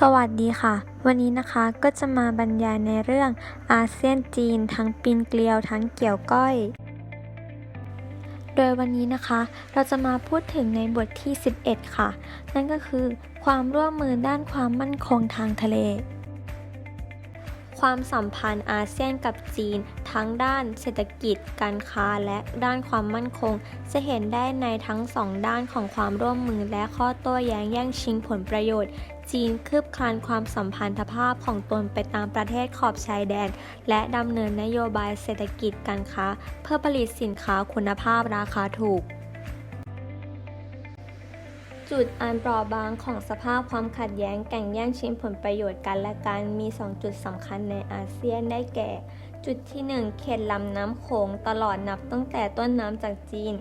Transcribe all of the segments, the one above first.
สวัสดีค่ะวันนี้นะคะก็จะมาบรรยายในเรื่องอาเซียนจีนทั้งปีนเกลียวทั้งเกี่ยวก้อยโดยวันนี้นะคะเราจะมาพูดถึงในบทที่11ค่ะนั่นก็คือความร่วมมือด้านความมั่นคงทางทะเลความสัมพันธ์อาเซียนกับจีนทั้งด้านเศรษฐกิจการค้าและด้านความมั่นคงจะเห็นได้ในทั้งสองด้านของความร่วมมือและข้อโต้แย้งแย่งชิงผลประโยชน์จีนคืบคลานความสัมพันธภาพของตนไปตามประเทศขอบชายแดนและดำเนินนโยบายเศรษฐกิจการค้าเพื่อผลิตสินค้าคุณภาพราคาถูกจุดอันเปราะบางของสภาพความขัดแย้งแข่งแย่งชิงผลประโยชน์กันและกันมี2จุดสำคัญในอาเซียนได้แก่ จุดที่1เขตลำน้ำโขงตลอดนับตั้งแต่ต้นน้ำจากจีน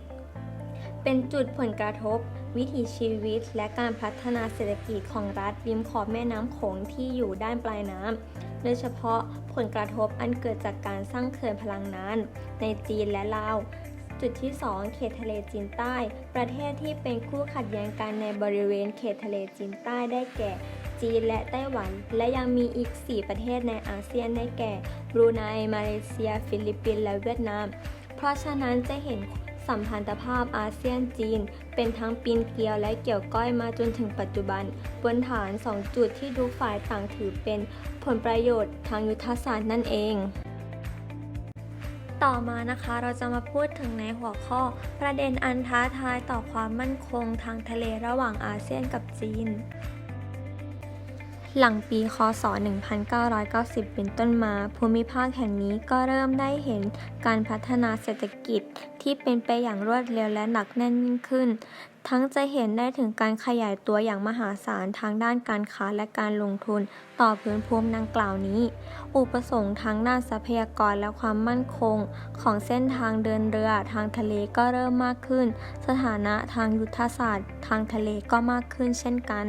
เป็นจุดผลกระทบวิถีชีวิตและการพัฒนาเศรษฐกิจของรัฐริมขอบแม่น้ำโขงที่อยู่ด้านปลายน้ำโดยเฉพาะผลกระทบอันเกิดจากการสร้างเขื่อนพลังน้ำในจีนและลาวจุดที่2เขตทะเลจีนใต้ประเทศที่เป็นคู่ขัดแย้งกันในบริเวณเขตทะเลจีนใต้ได้แก่จีนและไต้หวันและยังมีอีก4ประเทศในอาเซียนได้แก่บรูไนมาเลเซียฟิลิปปินส์และเวียดนามเพราะฉะนั้นจะเห็นสัมพันธภาพอาเซียนจีนเป็นทั้งปีนเกลียวและเกี่ยวก้อยมาจนถึงปัจจุบันบนฐาน2จุดที่ทุกฝ่ายต่างถือเป็นผลประโยชน์ทางยุทธศาสตร์นั่นเองต่อมานะคะเราจะมาพูดถึงในหัวข้อประเด็นอันท้าทายต่อความมั่นคงทางทะเลระหว่างอาเซียนกับจีนหลังปีค.ศ. 1990 เป็นต้นมาภูมิภาคแห่งนี้ก็เริ่มได้เห็นการพัฒนาเศรษฐกิจที่เป็นไปอย่างรวดเร็วและหนักแน่นยิ่งขึ้นทั้งจะเห็นได้ถึงการขยายตัวอย่างมหาศาลทางด้านการค้าและการลงทุนต่อพื้นภูมิดังกล่าวนี้อุปสงค์ทางด้านทรัพยากรและความมั่นคงของเส้นทางเดินเรือทางทะเลก็เริ่มมากขึ้นสถานะทางยุทธศาสตร์ทางทะเลก็มากขึ้นเช่นกัน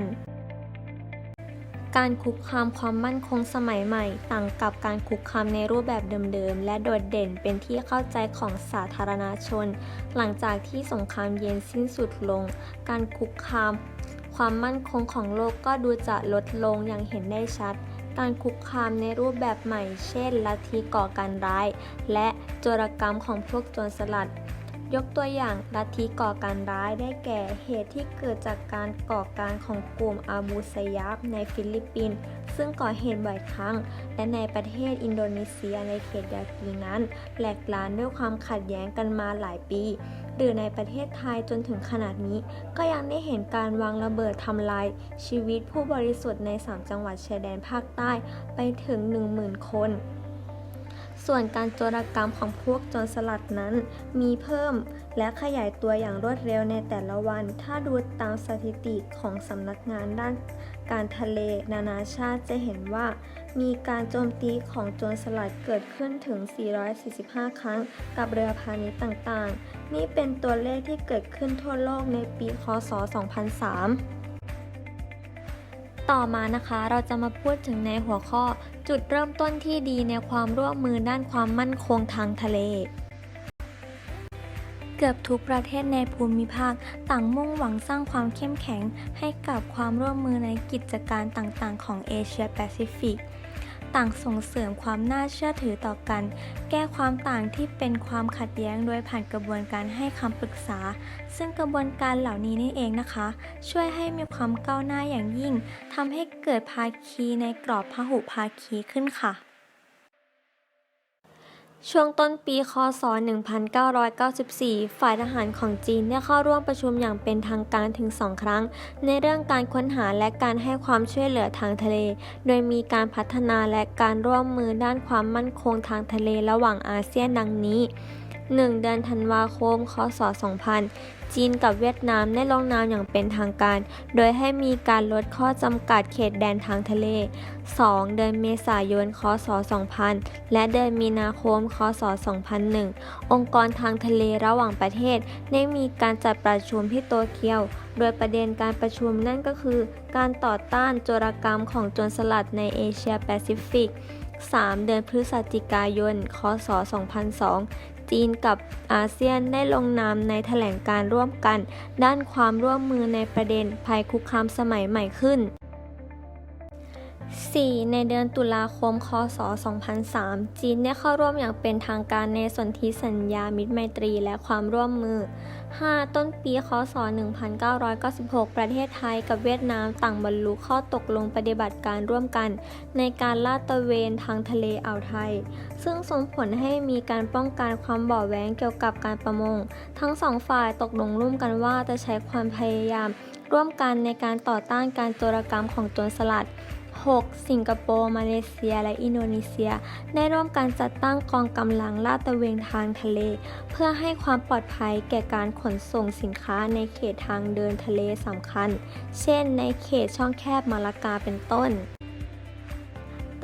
การคุกคามความมั่นคงสมัยใหม่ต่างกับการคุกคามในรูปแบบเดิมๆและโดดเด่นเป็นที่เข้าใจของสาธารณชนหลังจากที่สงครามเย็นสิ้นสุดลงการคุกคามความมั่นคงของโลกก็ดูจะลดลงอย่างเห็นได้ชัดการคุกคามในรูปแบบใหม่เช่นลัทธิก่อการร้ายและโจรกรรมของพวกโจรสลัดยกตัวอย่างลัทธิก่อการร้ายได้แก่เหตุที่เกิดจากการก่อการของกลุ่มอาบูซัยยับในฟิลิปปินส์ซึ่งก่อเหตุบ่อยครั้งและในประเทศอินโดนีเซียในเขตยากีนั้นแหลกลานด้วยความขัดแย้งกันมาหลายปีหรือในประเทศไทยจนถึงขนาดนี้ก็ยังได้เห็นการวางระเบิดทำลายชีวิตผู้บริสุทธิ์ใน3จังหวัดชายแดนภาคใต้ไปถึง 10,000 คนส่วนการโจรกรรมของพวกโจรสลัดนั้นมีเพิ่มและขยายตัวอย่างรวดเร็วในแต่ละวันถ้าดูตามสถิติของสำนักงานด้านการทะเลนานาชาติจะเห็นว่ามีการโจมตีของโจรสลัดเกิดขึ้นถึง 445 ครั้งกับเรือพาณิชย์ต่างๆนี่เป็นตัวเลขที่เกิดขึ้นทั่วโลกในปีค.ศ. 2003ต่อมานะคะเราจะมาพูดถึงในหัวข้อจุดเริ่มต้นที่ดีในความร่วมมือด้านความมั่นคงทางทะเลเกือบทุกประเทศในภูมิภาคต่างมุ่งหวังสร้างความเข้มแข็งให้กับความร่วมมือในกิจการต่างๆของเอเชียแปซิฟิกต่างส่งเสริมความน่าเชื่อถือต่อกันแก้ความต่างที่เป็นความขัดแย้งโดยผ่านกระบวนการให้คำปรึกษาซึ่งกระบวนการเหล่านี้นี่เองนะคะช่วยให้มีความก้าวหน้าอย่างยิ่งทำให้เกิดภาคีในกรอบพหุภาคีขึ้นค่ะช่วงต้นปีค.ศ. 1994 ฝ่ายทหารของจีนได้เข้าร่วมประชุมอย่างเป็นทางการถึง2 ครั้งในเรื่องการค้นหาและการให้ความช่วยเหลือทางทะเลโดยมีการพัฒนาและการร่วมมือด้านความมั่นคงทางทะเลระหว่างอาเซียนดังนี้1 เดือนธันวาคม ค.ศ. 2000 จีนกับเวียดนามได้ลงนามอย่างเป็นทางการโดยให้มีการลดข้อจำกัดเขตแดนทางทะเล 2 เดือนเมษายน ค.ศ. 2000 และเดือนมีนาคม ค.ศ. 2001 องค์กรทางทะเลระหว่างประเทศได้มีการจัดประชุมที่โตเกียวโดยประเด็นการประชุมนั่นก็คือการต่อต้านโจรกรรมของโจรสลัดในเอเชียแปซิฟิก 3 เดือนพฤศจิกายน ค.ศ. 2002 จีนกับอาเซียนได้ลงนามในแถลงการร่วมกันด้านความร่วมมือในประเด็นภัยคุกคามสมัยใหม่ขึ้น 4. ในเดือนตุลาคม ค.ศ. 2003 จีนได้เข้าร่วมอย่างเป็นทางการในสนธิสัญญามิตรไมตรีและความร่วมมือ 5. ต้นปี ค.ศ. 1996 ประเทศไทยกับเวียดนามต่างบรรลุข้อตกลงปฏิบัติการร่วมกันในการลาดตระเวนทางทะเลอ่าวไทย ซึ่งส่งผลให้มีการป้องกันความเบาะแว้งเกี่ยวกับการประมง ทั้งสองฝ่ายตกลงร่วมกันว่าจะใช้ความพยายามร่วมกันในการต่อต้านการโจรกรรมของโจรสลัด 6. สิงคโปร์ มาเลเซีย และอินโดนีเซียได้ร่วมกันจัดตั้งกองกำลังลาดตระเวนทางทะเลเพื่อให้ความปลอดภัยแก่การขนส่งสินค้าในเขตทางเดินทะเลสำคัญ เช่นในเขตช่องแคบมาลากาเป็นต้น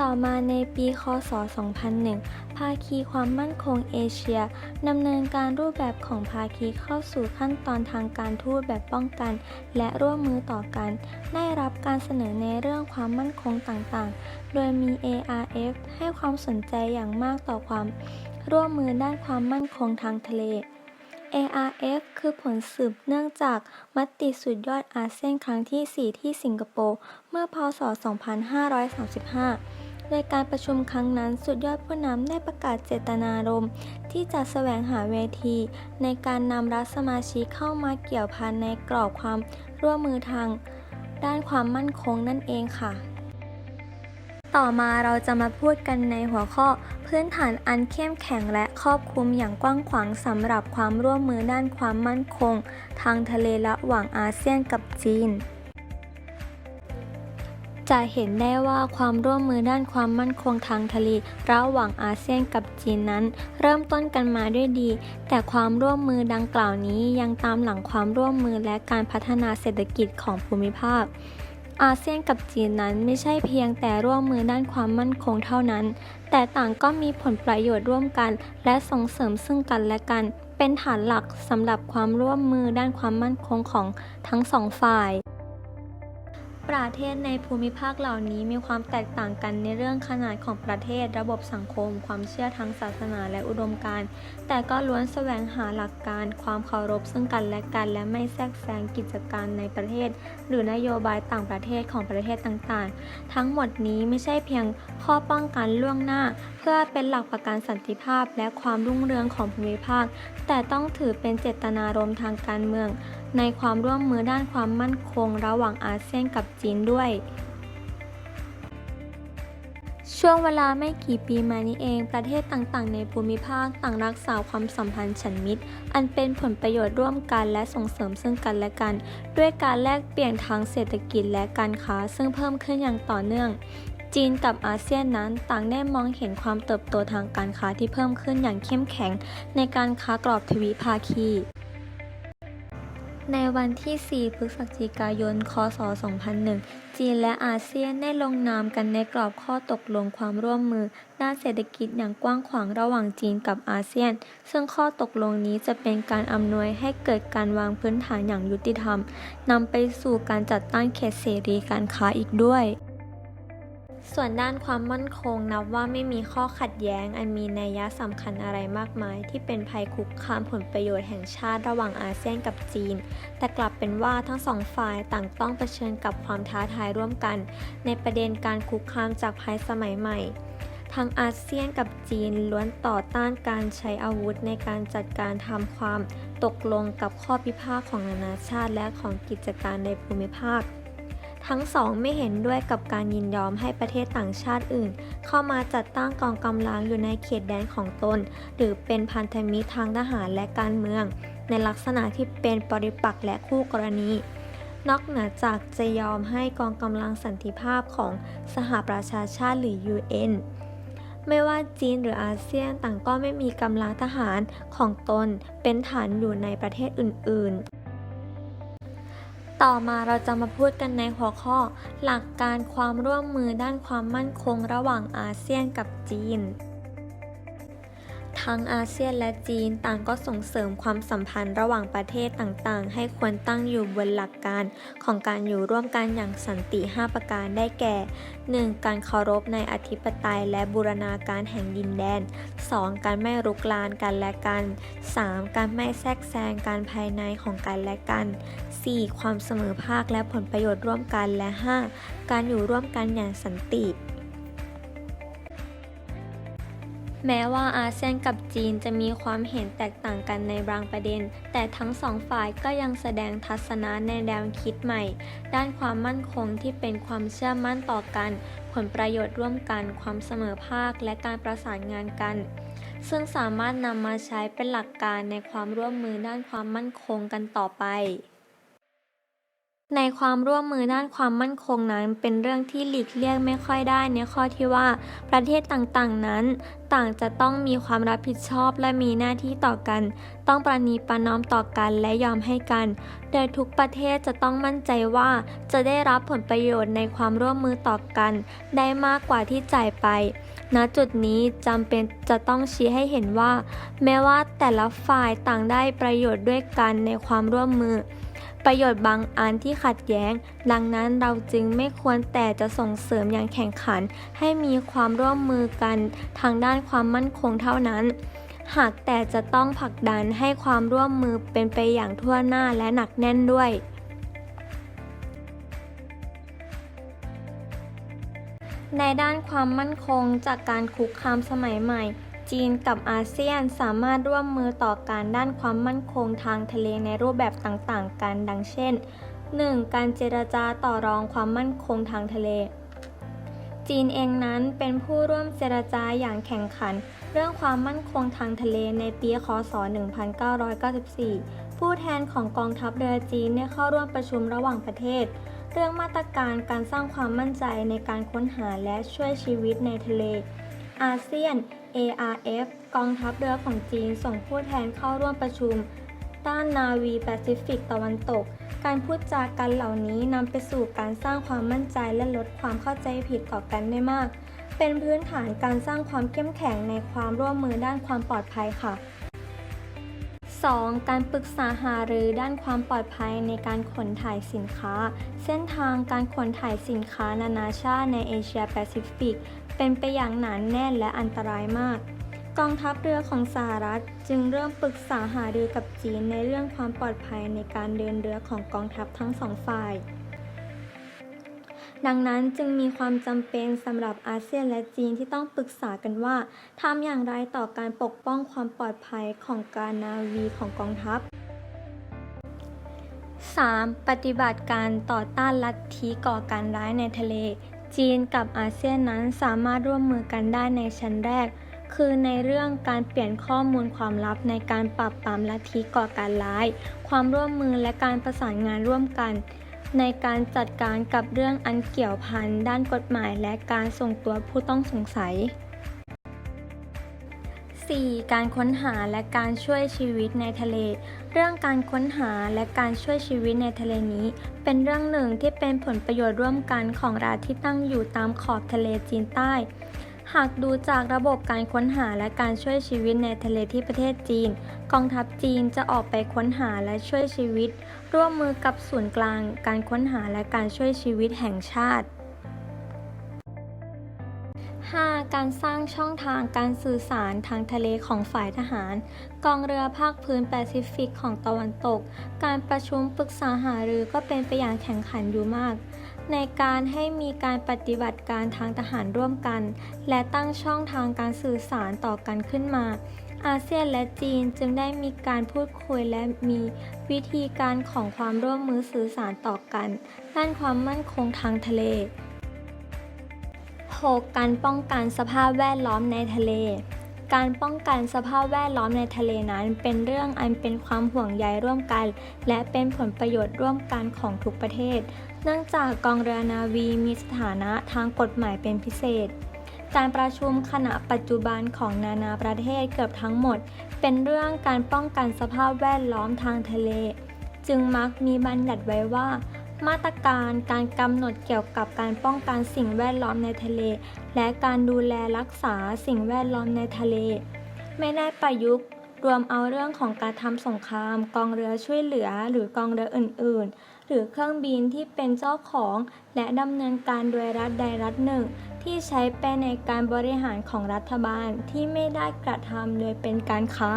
ต่อมาในปี ค.ศ. 2001 ภาคีความมั่นคงเอเชียดำเนินการรูปแบบของภาคีเข้าสู่ขั้นตอนทางการทูตแบบป้องกันและร่วมมือต่อกัน ได้รับการเสนอในเรื่องความมั่นคงต่างๆ โดยมี ARF ให้ความสนใจอย่างมากต่อความร่วมมือด้านความมั่นคงทางทะเล ARF คือผลสืบเนื่องจากมติสุดยอดอาเซียนครั้งที่ 4 ที่สิงคโปร์เมื่อพ.ศ. 2535 ในการประชุมครั้งนั้นสุดยอดผู้นำได้ประกาศเจตนารมณ์ที่จะแสวงหาเวทีในการนำรัฐสมาชิกเข้ามาเกี่ยวพันในกรอบความร่วมมือทางด้านความมั่นคงนั่นเองค่ะ ต่อมาเราจะมาพูดกันในหัวข้อพื้นฐานอันเข้มแข็งและครอบคลุมอย่างกว้างขวางสำหรับความร่วมมือด้านความมั่นคงทางทะเลระหว่างอาเซียนกับจีน จะเห็นได้ว่าความร่วมมือด้านความมั่นคงทางทะเลระหว่างอาเซียนกับจีนนั้นเริ่มต้นกันมาด้วยดีแต่ความร่วมมือดังกล่าวนี้ยังตามหลังความร่วมมือและการพัฒนาเศรษฐกิจของภูมิภาคอาเซียนกับจีนนั้นไม่ใช่เพียงแต่ร่วมมือด้านความมั่นคงเท่านั้นแต่ต่างก็มีผลประโยชน์ร่วมกันและส่งเสริมซึ่งกันและกันเป็นฐานหลักสำหรับความร่วมมือด้านความมั่นคงของทั้งสองฝ่ายประเทศในภูมิภาคเหล่านี้มีความแตกต่างกันในเรื่องขนาดของประเทศระบบสังคมความเชื่อทางศาสนาและอุดมการณ์แต่ก็ล้วนแสวงหาหลักการความเคารพซึ่งกันและกันและไม่แทรกแซงกิจการในประเทศหรือนโยบายต่างประเทศของประเทศต่างๆทั้งหมดนี้ไม่ใช่เพียงข้อป้องกันล่วงหน้าเพื่อเป็นหลักประกันสันติภาพและความรุ่งเรืองของภูมิภาคแต่ต้องถือเป็นเจตนารมณ์ทางการเมืองในความร่วมมือด้านความมั่นคงระหว่างอาเซียนกับจีนด้วยช่วงเวลาไม่กี่ปีมานี้เองประเทศต่างๆในภูมิภาคต่างรักษาความสัมพันธ์ฉันมิตรอันเป็นผลประโยชน์ร่วมกันและส่งเสริมซึ่งกันและกันด้วยการแลกเปลี่ยนทางเศรษฐกิจและการค้าซึ่งเพิ่มขึ้นอย่างต่อเนื่องจีนกับอาเซียนนั้นต่างได้มองเห็นความเติบโตทางการค้าที่เพิ่มขึ้นอย่างเข้มแข็งในการค้ากรอบทวิภาคีในวันที่ 4 พฤศจิกายน ค.ศ. 2001 จีนและอาเซียนได้ลงนามกันในกรอบข้อตกลงความร่วมมือด้านเศรษฐกิจอย่างกว้างขวางระหว่างจีนกับอาเซียนซึ่งข้อตกลงนี้จะเป็นการอำนวยให้เกิดการวางพื้นฐานอย่างยุติธรรมนำไปสู่การจัดตั้งเขตเสรีการค้าอีกด้วยส่วนด้านความมั่นคงนับว่าไม่มีข้อขัดแย้งอันมีนัยสำคัญอะไรมากมายที่เป็นภัยคุกคามผลประโยชน์แห่งชาติระหว่างอาเซียนกับจีนแต่กลับเป็นว่าทั้งสองฝ่ายต่างต้องเผชิญกับความท้าทายร่วมกันในประเด็นการคุกคามจากภัยสมัยใหม่ทั้งอาเซียนกับจีนล้วนต่อต้านการใช้อาวุธในการจัดการทำความตกลงกับข้อพิพาทของนานาชาติและของกิจการในภูมิภาคทั้งสองไม่เห็นด้วยกับการยินยอมให้ประเทศต่างชาติอื่นเข้ามาจัดตั้งกองกำลังอยู่ในเขตแดนของตนหรือเป็นพันธมิตรทางทหารและการเมืองในลักษณะที่เป็นปริปักษ์และคู่กรณีนอกเหนือจากจะยอมให้กองกำลังสันติภาพของสหประชาชาติหรือ UN ไม่ว่าจีนหรืออาเซียนต่างก็ไม่มีกำลังทหารของตนเป็นฐานอยู่ในประเทศอื่นๆต่อมาเราจะมาพูดกันในหัวข้อหลักการความร่วมมือด้านความมั่นคงระหว่างอาเซียนกับจีนทั้งอาเซียนและจีนต่างก็ส่งเสริมความสัมพันธ์ระหว่างประเทศต่างๆให้ควรตั้งอยู่บนหลักการของการอยู่ร่วมกันอย่างสันติ 5 ประการได้แก่ 1. การเคารพในอธิปไตยและบูรณาการแห่งดินแดน 2. การไม่รุกรานกันและกัน 3. การไม่แทรกแซงการภายในของกันและกัน 4. ความเสมอภาคและผลประโยชน์ร่วมกันและ 5. การอยู่ร่วมกันอย่างสันติ แม้ว่าอาเซียนกับจีนจะมีความเห็นแตกต่างกันในบางประเด็น แต่ทั้งสองฝ่ายก็ยังแสดงทัศนะในแนวคิดใหม่ ด้านความมั่นคงที่เป็นความเชื่อมั่นต่อกัน ผลประโยชน์ร่วมกัน ความเสมอภาค และการประสานงานกัน ซึ่งสามารถนำมาใช้เป็นหลักการในความร่วมมือด้านความมั่นคงกันต่อไป ในความร่วมมือด้านความมั่นคงนั้นเป็นเรื่องที่หลีกเลี่ยงไม่ค่อยได้ในข้อที่ว่าประเทศต่างๆนั้นต่างจะต้องมีความรับผิดชอบและมีหน้าที่ต่อกัน ต้องประนีประนอมต่อกันและยอมให้กัน โดยทุกประเทศจะต้องมั่นใจว่าจะได้รับผลประโยชน์ในความร่วมมือต่อกันได้มากกว่าที่จ่ายไป ณ จุดนี้จำเป็นจะต้องชี้ให้เห็นว่าแม้ว่าแต่ละฝ่ายต่างได้ประโยชน์ด้วยกันในความร่วมมือประโยชน์บางอันที่ขัดแย้ง ดังนั้นเราจึงไม่ควรแต่จะส่งเสริมอย่างแข่งขันให้มีความร่วมมือกันทางด้านความมั่นคงเท่านั้น หากแต่จะต้องผลักดันให้ความร่วมมือเป็นไปอย่างทั่วหน้าและหนักแน่นด้วย ในด้านความมั่นคงจากการคุกคามสมัยใหม่ จีนกับอาเซียนสามารถร่วมมือต่อการด้านความมั่นคงทางทะเลในรูปแบบต่างๆกันดังเช่น 1. การเจรจาต่อรองความมั่นคงทางทะเล จีนเองนั้นเป็นผู้ร่วมเจรจาอย่างแข่งขันเรื่องความมั่นคงทางทะเลในปีค.ศ. 1994 ผู้แทนของกองทัพเรือจีนได้เข้าร่วมประชุมระหว่างประเทศเรื่องมาตรการการสร้างความมั่นใจในการค้นหาและช่วยชีวิตในทะเลอาเซียน ARF กองทัพเรือของจีนส่งผู้แทนเข้าร่วมประชุมด้านนาวีแปซิฟิกตะวันตกการพูดจากันเหล่านี้นำไปสู่การสร้างความมั่นใจและลดความเข้าใจผิดต่อกันได้มากเป็นพื้นฐานการสร้างความเข้มแข็งในความร่วมมือด้านความปลอดภัยค่ะ 2. การปรึกษาหารือด้านความปลอดภัยในการขนถ่ายสินค้าเส้นทางการขนถ่ายสินค้านานาชาติในเอเชียแปซิฟิกเป็นไปอย่างหนาแน่นและอันตรายมากกองทัพเรือของสหรัฐจึงเริ่มปรึกษาหารือกับจีนในเรื่องความปลอดภัยในการเดินเรือของกองทัพทั้งสองฝ่ายดังนั้นจึงมีความจำเป็นสำหรับอาเซียนและจีนที่ต้องปรึกษากันว่าทำอย่างไรต่อการปกป้องความปลอดภัยของการนาวีของกองทัพ 3. ปฏิบัติการต่อต้านลัทธิก่อการร้ายในทะเลจีนกับอาเซียนนั้นสามารถร่วมมือกันได้ในชั้นแรกคือในเรื่องการเปลี่ยนข้อมูลความลับในการปราบปรามลัทธิก่อการร้ายความร่วมมือและการประสานงานร่วมกันในการจัดการกับเรื่องอันเกี่ยวพันด้านกฎหมายและการส่งตัวผู้ต้องสงสัย 4. การค้นหาและการช่วยชีวิตในทะเลเรื่องการค้นหาและการช่วยชีวิตในทะเลนี้เป็นเรื่องหนึ่งที่เป็นผลประโยชน์ร่วมกันของรัฐที่ตั้งอยู่ตามขอบทะเลจีนใต้หากดูจากระบบการค้นหาและการช่วยชีวิตในทะเลที่ประเทศจีนกองทัพจีนจะออกไปค้นหาและช่วยชีวิตร่วมมือกับศูนย์กลางการค้นหาและการช่วยชีวิตแห่งชาติ 5. การสร้างช่องทางการสื่อสารทางทะเลของฝ่ายทหารกองเรือภาคพื้นแปซิฟิกของตะวันตกการประชุมปรึกษาหารือก็เป็นไปอย่างแข่งขันอยู่มากในการให้มีการปฏิบัติการทางทหารร่วมกันและตั้งช่องทางการสื่อสารต่อกันขึ้นมาอาเซียนและจีนจึงได้มีการพูดคุยและมีวิธีการของความร่วมมือสื่อสารต่อกันด้านความมั่นคงทางทะเล 6. การป้องกันสภาพแวดล้อมในทะเลการป้องกันสภาพแวดล้อมในทะเลนั้นเป็นเรื่องอันเป็นความห่วงใยร่วมกันและเป็นผลประโยชน์ร่วมกันของทุกประเทศเนื่องจากกองเรือนาวีมีสถานะทางกฎหมายเป็นพิเศษการประชุมขณะปัจจุบันของนานาประเทศเกือบทั้งหมดเป็นเรื่องการป้องกันสภาพแวดล้อมทางทะเลจึงมักมีบัญญัติไว้ว่ามาตรการการกำหนดเกี่ยวกับการป้องกันสิ่งแวดล้อมในทะเลและการดูแลรักษาสิ่งแวดล้อมในทะเลไม่ได้ประยุกต์รวมเอาเรื่องของการทำสงครามกองเรือช่วยเหลือหรือกองเรืออื่นๆหรือเครื่องบินที่เป็นเจ้าของและดำเนินการโดยรัฐใดรัฐหนึ่งที่ใช้ไปในการบริหารของรัฐบาลที่ไม่ได้กระทำโดยเป็นการค้า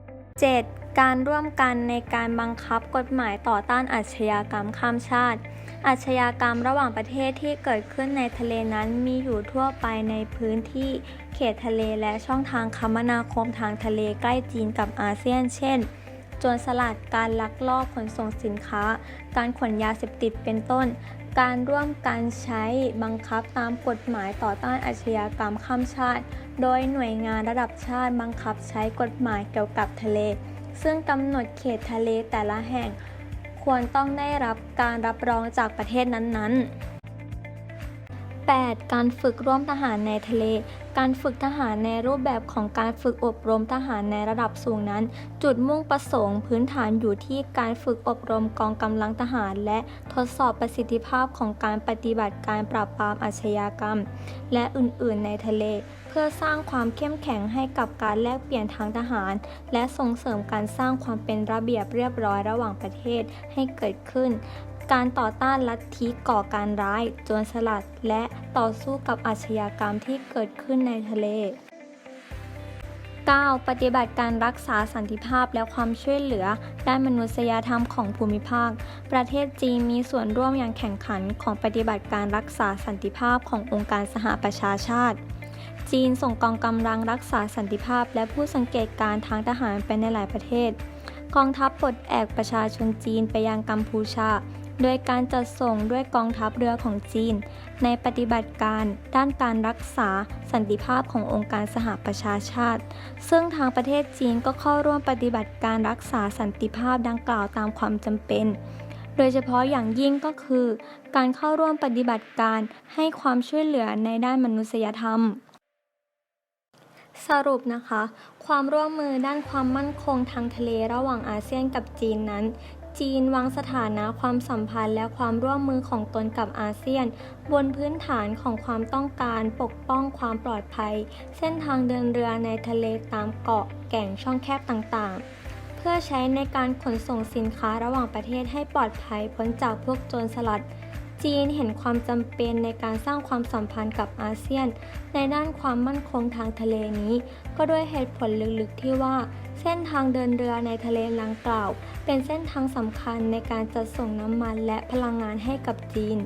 7. การร่วมกันในการบังคับกฎหมายต่อต้านอาชญากรรมข้ามชาติอาชญากรรมระหว่างประเทศที่เกิดขึ้นในทะเลนั้นมีอยู่ทั่วไปในพื้นที่เขตทะเลและช่องทางคมนาคมทางทะเลใกล้จีนกับอาเซียนเช่นโจรสลัดการลักลอบขนส่งสินค้าการขนยาเสพติดเป็นต้นการร่วมกันใช้บังคับตามกฎหมายต่อต้านอาชญากรรมข้ามชาติโดยหน่วยงานระดับชาติบังคับใช้กฎหมายเกี่ยวกับทะเลซึ่งกำหนดเขตทะเลแต่ละแห่งควรต้องได้รับการรับรองจากประเทศนั้นๆ 8. การฝึกร่วมทหารในทะเลการฝึกทหารในรูปแบบของการฝึกอบรมทหารในระดับสูงนั้นจุดมุ่งประสงค์พื้นฐานอยู่ที่การฝึกอบรมกองกำลังทหารและทดสอบประสิทธิภาพของการปฏิบัติการปราบปรามอาชญากรรมและอื่นๆในทะเลเพื่อสร้างความเข้มแข็งให้กับการแลกเปลี่ยนทางทหารและส่งเสริมการสร้างความเป็นระเบียบเรียบร้อยระหว่างประเทศให้เกิดขึ้นการต่อต้านลัทธิก่อการร้ายโจรสลัดและต่อสู้กับอาชญากรรมที่เกิดขึ้นในทะเล 9. ปฏิบัติการรักษาสันติภาพและความช่วยเหลือด้านมนุษยธรรมของภูมิภาคประเทศจีนมีส่วนร่วมอย่างแข่งขันของปฏิบัติการรักษาสันติภาพขององค์การสหประชาชาติจีนส่งกองกำลังรักษาสันติภาพและผู้สังเกตการณ์ทางทหารไปในหลายประเทศกองทัพปลดแอกประชาชนจีนไปยังกัมพูชาโดยการจัดส่งด้วยกองทัพเรือของจีนในปฏิบัติการด้านการรักษาสันติภาพขององค์การสหประชาชาติซึ่งทางประเทศจีนก็เข้าร่วมปฏิบัติการรักษาสันติภาพดังกล่าวตามความจำเป็นโดยเฉพาะอย่างยิ่งก็คือการเข้าร่วมปฏิบัติการให้ความช่วยเหลือในด้านมนุษยธรรมสรุปนะคะความร่วมมือด้านความมั่นคงทางทะเลระหว่างอาเซียนกับจีนนั้นจีนวางสถานะความสัมพันธ์และความร่วมมือของตนกับอาเซียนบนพื้นฐานของความต้องการปกป้องความปลอดภัยเส้นทางเดินเรือในทะเลตามเกาะแก่งช่องแคบต่างๆเพื่อใช้ในการขนส่งสินค้าระหว่างประเทศให้ปลอดภัยพ้นจากพวกโจรสลัดจีนเห็นความจำเป็นในการสร้างความสัมพันธ์กับอาเซียนในด้านความมั่นคงทางทะเลนี้ก็ด้วยเหตุผลลึกๆที่ว่าเส้นทางเดินเรือในทะเลดังกล่าวเป็นเส้นทางสำคัญในการจัดส่งน้ำมันและพลังงานให้กับจีน